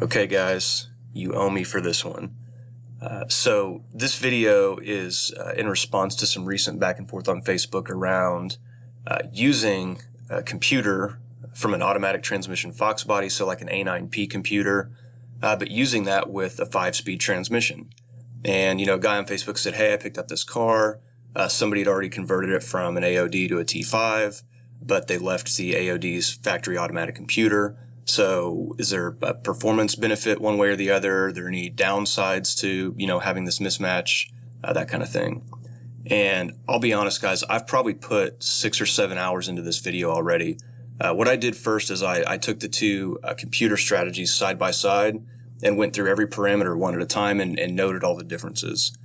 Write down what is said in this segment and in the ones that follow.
Okay guys, you owe me for this one. So this video is in response to some recent back and forth on Facebook around using a computer from an automatic transmission Foxbody, so like an A9P computer, but using that with a 5-speed transmission. And a guy on Facebook said, hey, I picked up this car. Somebody had already converted it from an AOD to a T5, but they left the AOD's factory automatic computer. So is there a performance benefit one way or the other? Are there any downsides to, having this mismatch, that kind of thing? And I'll be honest, guys, I've probably put 6 or 7 hours into this video already. What I did first is I took the two computer strategies side by side and went through every parameter one at a time and noted all the differences.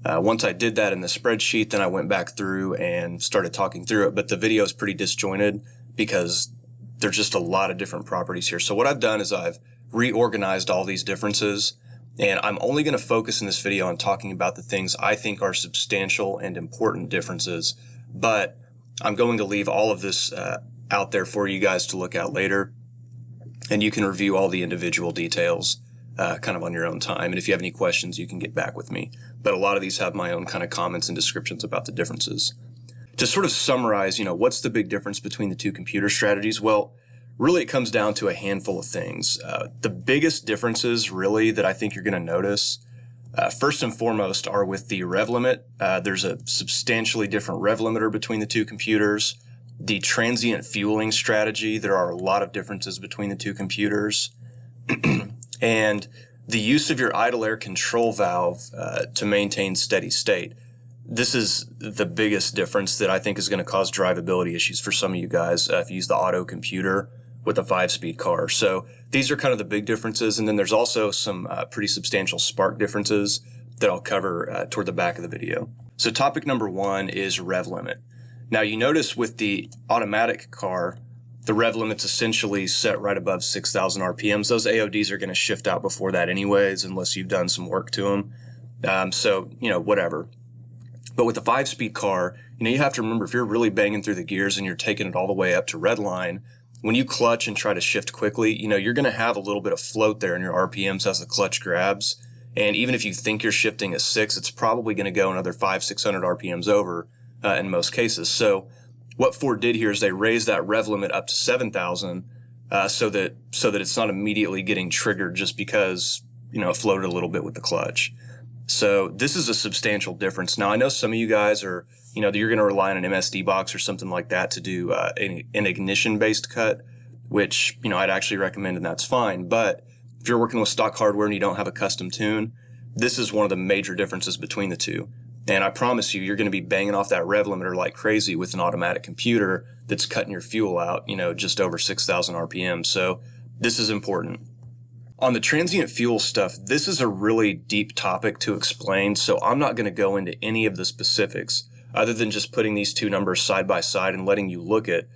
Once I did that in the spreadsheet, then I went back through and started talking through it. But the video is pretty disjointed because there's just a lot of different properties here. So what I've done is I've reorganized all these differences, and I'm only going to focus in this video on talking about the things I think are substantial and important differences. But I'm going to leave all of this out there for you guys to look at later, and you can review all the individual details kind of on your own time. And if you have any questions, you can get back with me. But a lot of these have my own kind of comments and descriptions about the differences. To sort of summarize, what's the big difference between the two computer strategies? Well, really it comes down to a handful of things. The biggest differences really that I think you're going to notice, first and foremost, are with the rev limit. There's a substantially different rev limiter between the two computers. The transient fueling strategy, there are a lot of differences between the two computers. And the use of your idle air control valve to maintain steady state. This is the biggest difference that I think is going to cause drivability issues for some of you guys if you use the auto computer with a 5-speed car. So these are kind of the big differences. And then there's also some pretty substantial spark differences that I'll cover toward the back of the video. So topic number one is rev limit. Now you notice with the automatic car, the rev limit's essentially set right above 6,000 RPMs. Those AODs are going to shift out before that anyways, unless you've done some work to them. So, whatever. But with a 5-speed car, you have to remember, if you're really banging through the gears and you're taking it all the way up to red line, when you clutch and try to shift quickly, you're going to have a little bit of float there in your RPMs as the clutch grabs. And even if you think you're shifting at 6, it's probably going to go another 500-600 RPMs over in most cases. So what Ford did here is they raised that rev limit up to 7,000 so that it's not immediately getting triggered just because, it floated a little bit with the clutch. So this is a substantial difference. Now, I know some of you guys are, you're going to rely on an MSD box or something like that to do an ignition-based cut, which, I'd actually recommend, and that's fine. But if you're working with stock hardware and you don't have a custom tune, this is one of the major differences between the two. And I promise you, you're going to be banging off that rev limiter like crazy with an automatic computer that's cutting your fuel out, just over 6,000 RPM. So this is important. On the transient fuel stuff, this is a really deep topic to explain, so I'm not going to go into any of the specifics other than just putting these two numbers side by side and letting you look at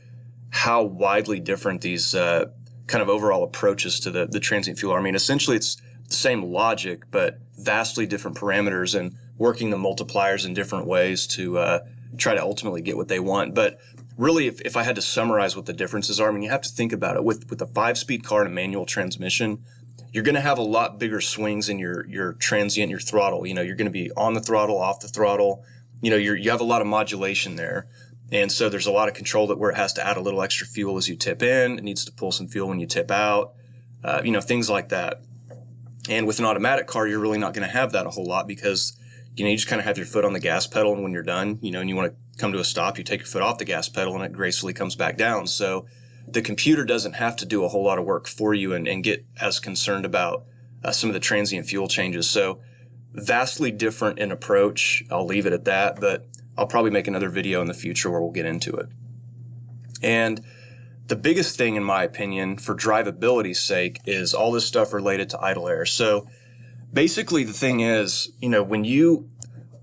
how widely different these kind of overall approaches to the transient fuel are. I mean, essentially it's the same logic, but vastly different parameters and working the multipliers in different ways to try to ultimately get what they want. But really, if I had to summarize what the differences are, I mean, you have to think about it. With a 5-speed car and a manual transmission, you're going to have a lot bigger swings in your transient, your throttle. You're going to be on the throttle, off the throttle. You have a lot of modulation there. And so there's a lot of control where it has to add a little extra fuel as you tip in. It needs to pull some fuel when you tip out, things like that. And with an automatic car, you're really not going to have that a whole lot because, you just kind of have your foot on the gas pedal. And when you're done, and you want to come to a stop, you take your foot off the gas pedal and it gracefully comes back down. So the computer doesn't have to do a whole lot of work for you and get as concerned about some of the transient fuel changes. So vastly different in approach. I'll leave it at that, but I'll probably make another video in the future where we'll get into it. And the biggest thing, in my opinion, for drivability's sake is all this stuff related to idle air. So basically the thing is, when you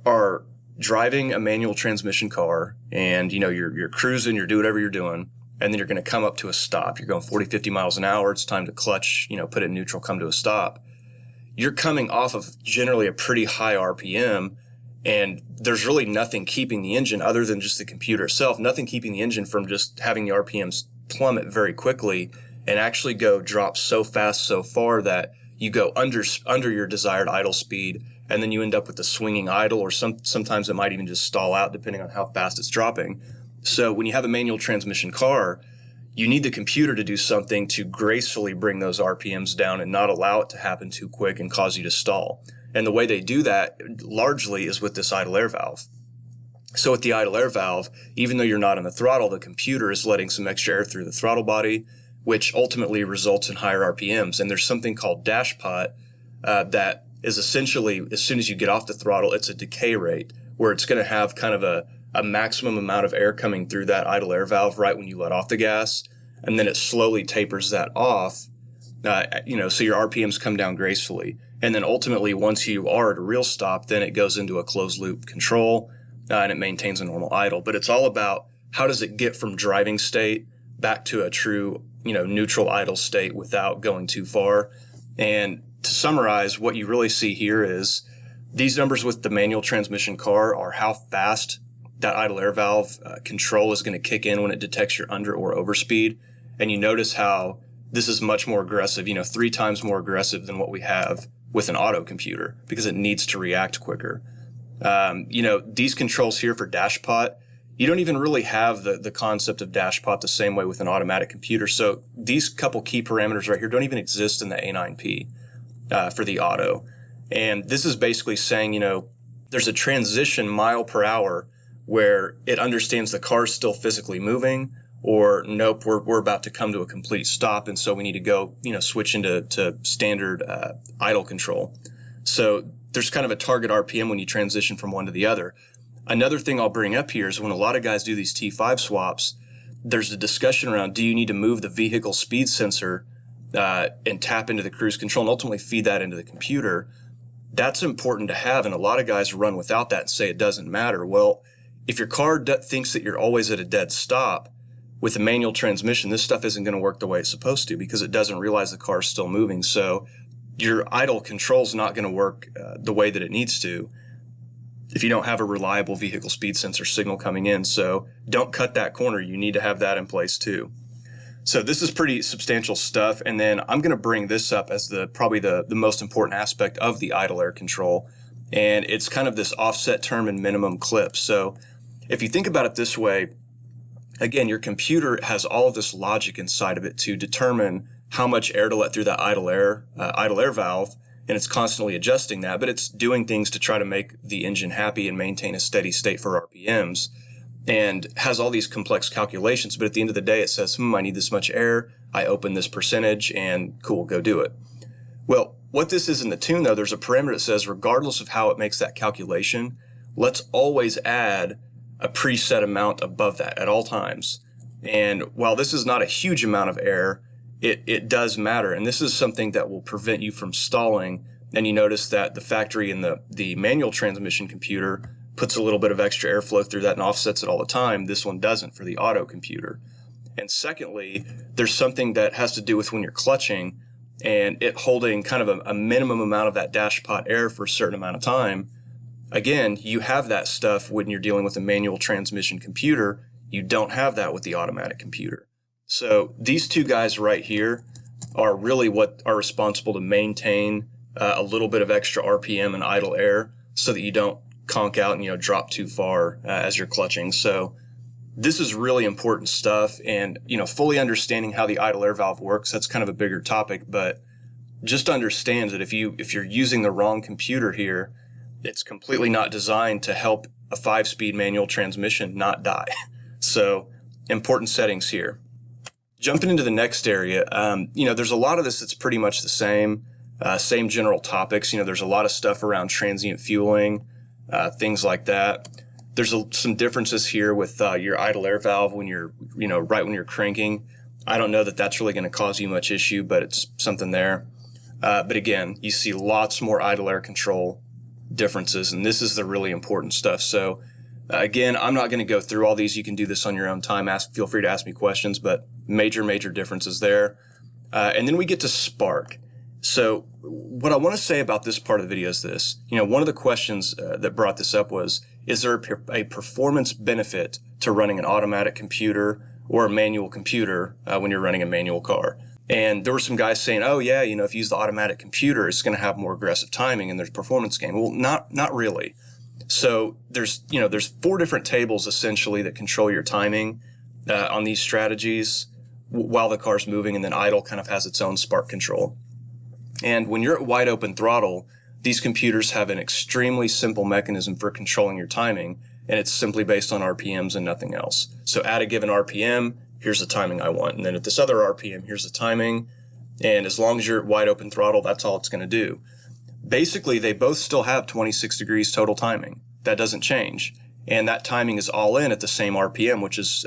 are driving a manual transmission car and, you're cruising, you're doing whatever you're doing, and then you're going to come up to a stop. You're going 40, 50 miles an hour. It's time to clutch, put it in neutral, come to a stop. You're coming off of generally a pretty high RPM, and there's really nothing keeping the engine other than just the computer itself, nothing keeping the engine from just having the RPMs plummet very quickly and actually drop so fast, so far that you go under your desired idle speed, and then you end up with a swinging idle, or sometimes it might even just stall out depending on how fast it's dropping. So when you have a manual transmission car, you need the computer to do something to gracefully bring those RPMs down and not allow it to happen too quick and cause you to stall. And the way they do that largely is with this idle air valve. So with the idle air valve, even though you're not on the throttle, the computer is letting some extra air through the throttle body, which ultimately results in higher RPMs. And there's something called Dashpot that is essentially, as soon as you get off the throttle, it's a decay rate where it's going to have kind of a maximum amount of air coming through that idle air valve right when you let off the gas. And then it slowly tapers that off, so your RPMs come down gracefully. And then ultimately, once you are at a real stop, then it goes into a closed loop control and it maintains a normal idle. But it's all about how does it get from driving state back to a true, neutral idle state without going too far. And to summarize, what you really see here is these numbers with the manual transmission car are how fast that idle air valve control is going to kick in when it detects your under or over speed. And you notice how this is much more aggressive, 3 times more aggressive than what we have with an auto computer because it needs to react quicker. These controls here for Dashpot, you don't even really have the concept of Dashpot the same way with an automatic computer. So these couple key parameters right here don't even exist in the A9P for the auto. And this is basically saying, there's a transition mile per hour where it understands the car's still physically moving, or nope, we're about to come to a complete stop, and so we need to go, switch into standard idle control. So there's kind of a target RPM when you transition from one to the other. Another thing I'll bring up here is when a lot of guys do these T5 swaps, there's a discussion around, do you need to move the vehicle speed sensor and tap into the cruise control and ultimately feed that into the computer? That's important to have, and a lot of guys run without that and say it doesn't matter. Well, if your car thinks that you're always at a dead stop, with a manual transmission, this stuff isn't going to work the way it's supposed to because it doesn't realize the car is still moving. So your idle control is not going to work the way that it needs to if you don't have a reliable vehicle speed sensor signal coming in. So don't cut that corner. You need to have that in place too. So this is pretty substantial stuff. And then I'm going to bring this up as probably the most important aspect of the idle air control. And it's kind of this offset term and minimum clip. So if you think about it this way, again, your computer has all of this logic inside of it to determine how much air to let through that idle air valve, and it's constantly adjusting that, but it's doing things to try to make the engine happy and maintain a steady state for RPMs, and has all these complex calculations. But at the end of the day, it says, I need this much air, I open this percentage, and cool, go do it. Well, what this is in the tune, though, there's a parameter that says, regardless of how it makes that calculation, let's always add a preset amount above that at all times. And while this is not a huge amount of air, it does matter. And this is something that will prevent you from stalling. And you notice that the factory in the manual transmission computer puts a little bit of extra airflow through that and offsets it all the time. This one doesn't for the auto computer. And secondly, there's something that has to do with when you're clutching and it holding kind of a minimum amount of that Dashpot air for a certain amount of time. Again, you have that stuff when you're dealing with a manual transmission computer. You don't have that with the automatic computer. So these two guys right here are really what are responsible to maintain a little bit of extra RPM and idle air so that you don't conk out and drop too far as you're clutching. So this is really important stuff, and fully understanding how the idle air valve works, that's kind of a bigger topic, but just understand that if you're using the wrong computer here, it's completely not designed to help a 5-speed manual transmission not die. So important settings here. Jumping into the next area, there's a lot of this that's pretty much the same general topics. There's a lot of stuff around transient fueling, things like that. There's some differences here with your idle air valve when you're, right when you're cranking. I don't know that that's really going to cause you much issue, but it's something there. But again, you see lots more idle air control differences, and this is the really important stuff. So again, I'm not going to go through all these. You can do this on your own time. Feel free to ask me questions, but major differences there. And then we get to spark. So what I want to say about this part of the video is this. One of the questions that brought this up was, is there a performance benefit to running an automatic computer or a manual computer when you're running a manual car? And there were some guys saying, oh yeah, you know, if you use the automatic computer, it's going to have more aggressive timing and there's performance gain. Well, not really. So there's 4 different tables essentially that control your timing on these strategies while the car's moving, and then idle kind of has its own spark control. And when you're at wide open throttle, these computers have an extremely simple mechanism for controlling your timing, and it's simply based on RPMs and nothing else. So at a given RPM, here's the timing I want. And then at this other RPM, here's the timing. And as long as you're at wide open throttle, that's all it's going to do. Basically, they both still have 26 degrees total timing. That doesn't change. And that timing is all in at the same RPM, which is,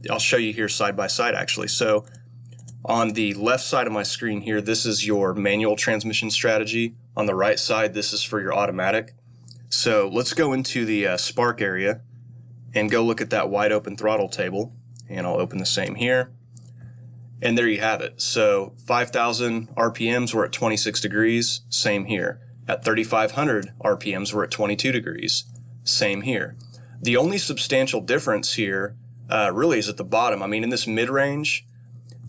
I'll show you here side by side actually. So on the left side of my screen here, this is your manual transmission strategy. On the right side, this is for your automatic. So let's go into the spark area and go look at that wide open throttle table. And I'll open the same here. And there you have it. So 5,000 RPMs, we're at 26 degrees. Same here. At 3,500 RPMs, we're at 22 degrees. Same here. The only substantial difference here really is at the bottom. I mean, in this mid-range,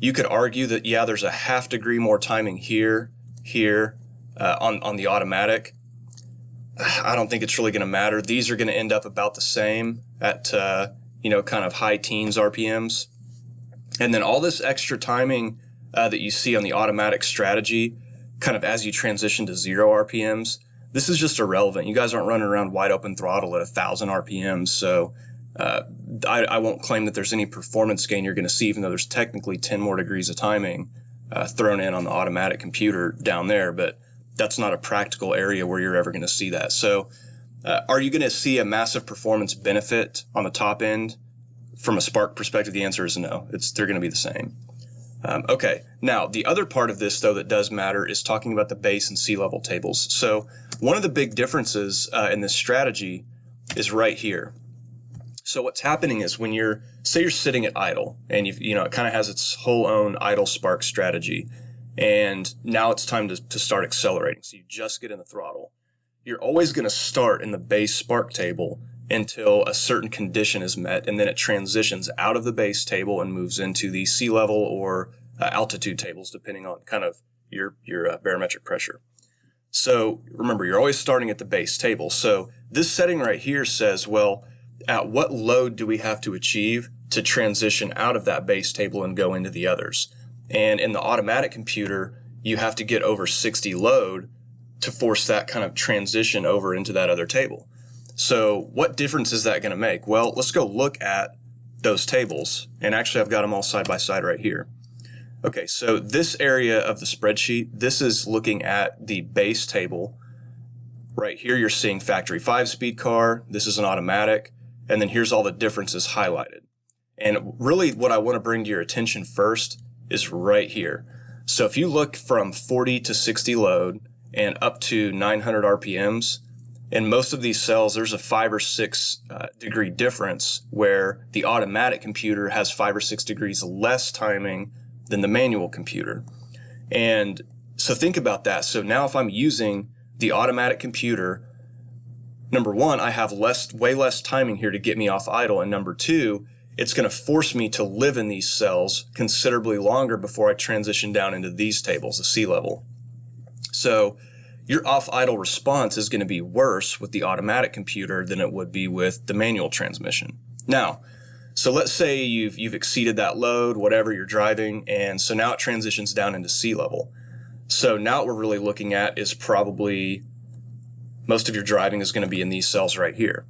you could argue that, yeah, there's a ½ degree more timing here on the automatic. I don't think it's really going to matter. These are going to end up about the same at, kind of high teens RPMs. And then all this extra timing that you see on the automatic strategy, kind of as you transition to 0 RPMs, this is just irrelevant. You guys aren't running around wide open throttle at 1,000 RPMs. So I won't claim that there's any performance gain you're going to see, even though there's technically 10 more degrees of timing thrown in on the automatic computer down there. But that's not a practical area where you're ever going to see that. So are you going to see a massive performance benefit on the top end? From a spark perspective, the answer is no. They're going to be the same. Okay, now the other part of this, though, that does matter is talking about the base and sea-level tables. So one of the big differences in this strategy is right here. So what's happening is when say you're sitting at idle, and it kind of has its whole own idle spark strategy, and now it's time to start accelerating. So you just get in the throttle. You're always going to start in the base spark table until a certain condition is met, and then it transitions out of the base table and moves into the sea level or altitude tables, depending on kind of your barometric pressure. So remember, you're always starting at the base table. So this setting right here says, well, at what load do we have to achieve to transition out of that base table and go into the others? And in the automatic computer, you have to get over 60 load to force that kind of transition over into that other table. So what difference is that going to make? Well, let's go look at those tables. And actually, I've got them all side by side right here. Okay, so this area of the spreadsheet, this is looking at the base table. Right here, you're seeing factory 5-speed car. This is an automatic. And then here's all the differences highlighted. And really what I want to bring to your attention first is right here. So if you look from 40 to 60 load and up to 900 RPMs, in most of these cells, there's a 5 or 6 degree difference where the automatic computer has 5 or 6 degrees less timing than the manual computer. And so think about that. So now if I'm using the automatic computer, number one, I have way less timing here to get me off idle. And number two, it's going to force me to live in these cells considerably longer before I transition down into these tables, the sea level. So your off-idle response is going to be worse with the automatic computer than it would be with the manual transmission. Now, so let's say you've exceeded that load, whatever you're driving, and so now it transitions down into sea level. So now what we're really looking at is probably most of your driving is going to be in these cells right here.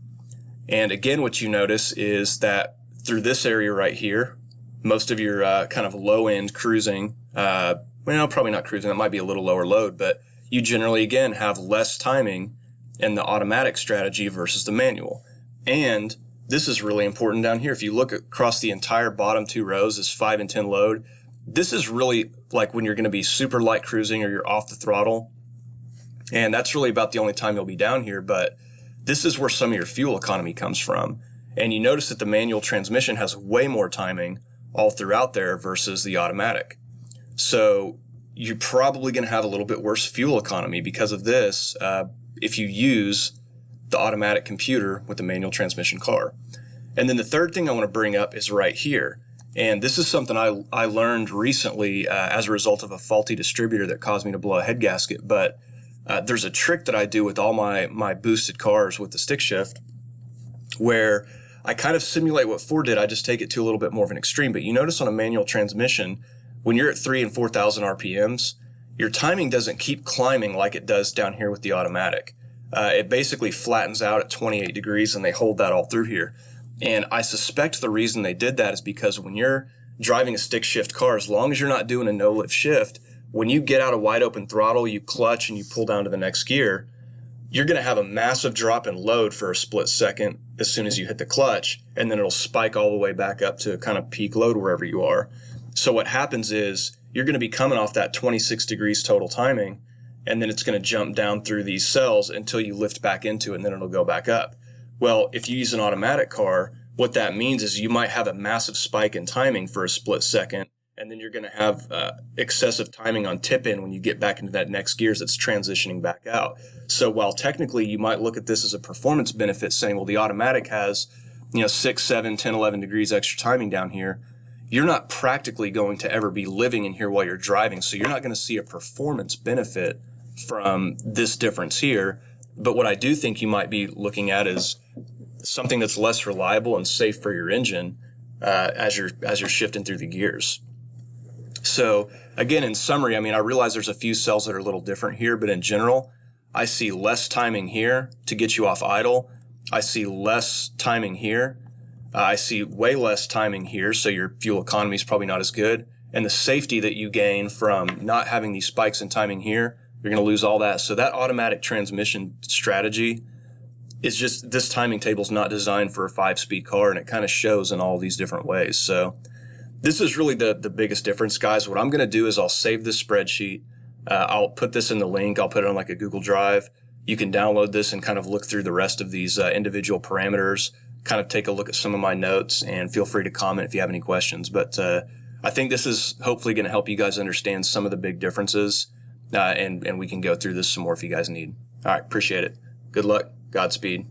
And again, what you notice is that through this area right here, most of your kind of low-end cruising, well, probably not cruising, that might be a little lower load, but you generally, again, have less timing in the automatic strategy versus the manual. And this is really important down here. If you look across the entire bottom 2 rows, this 5 and 10 load, this is really like when you're going to be super light cruising or you're off the throttle. And that's really about the only time you'll be down here. But this is where some of your fuel economy comes from. And you notice that the manual transmission has way more timing all throughout there versus the automatic. So you're probably going to have a little bit worse fuel economy because of this if you use the automatic computer with the manual transmission car. And then the third thing I want to bring up is right here. And this is something I learned recently as a result of a faulty distributor that caused me to blow a head gasket. But there's a trick that I do with all my boosted cars with the stick shift where I kind of simulate what Ford did. I just take it to a little bit more of an extreme. But you notice on a manual transmission, when you're at 3,000 and 4,000 RPMs, your timing doesn't keep climbing like it does down here with the automatic. It basically flattens out at 28 degrees and they hold that all through here. And I suspect the reason they did that is because when you're driving a stick shift car, as long as you're not doing a no lift shift, when you get out a wide open throttle, you clutch and you pull down to the next gear, you're going to have a massive drop in load for a split second as soon as you hit the clutch, and then it'll spike all the way back up to kind of peak load wherever you are. So what happens is you're going to be coming off that 26 degrees total timing, and then it's going to jump down through these cells until you lift back into it, and then it'll go back up. Well, if you use an automatic car, what that means is you might have a massive spike in timing for a split second, and then you're going to have excessive timing on tip in when you get back into that next gear as it's transitioning back out. So while technically you might look at this as a performance benefit saying, well, the automatic has 6, 7, 10, 11 degrees extra timing down here, you're not practically going to ever be living in here while you're driving. So you're not going to see a performance benefit from this difference here. But what I do think you might be looking at is something that's less reliable and safe for your engine as you're shifting through the gears. So again, in summary, I realize there's a few cells that are a little different here, but in general, I see less timing here to get you off idle. I see less timing here. I see way less timing here, so your fuel economy is probably not as good. And the safety that you gain from not having these spikes in timing here, you're going to lose all that. So that automatic transmission strategy is just, this timing table is not designed for a 5-speed car, and it kind of shows in all these different ways. So this is really the biggest difference, guys. What I'm going to do is I'll save this spreadsheet. I'll put this in the link. I'll put it on like a Google Drive. You can download this and kind of look through the rest of these individual parameters, kind of take a look at some of my notes, and feel free to comment if you have any questions. But I think this is hopefully going to help you guys understand some of the big differences, and we can go through this some more if you guys need. All right, appreciate it. Good luck. Godspeed.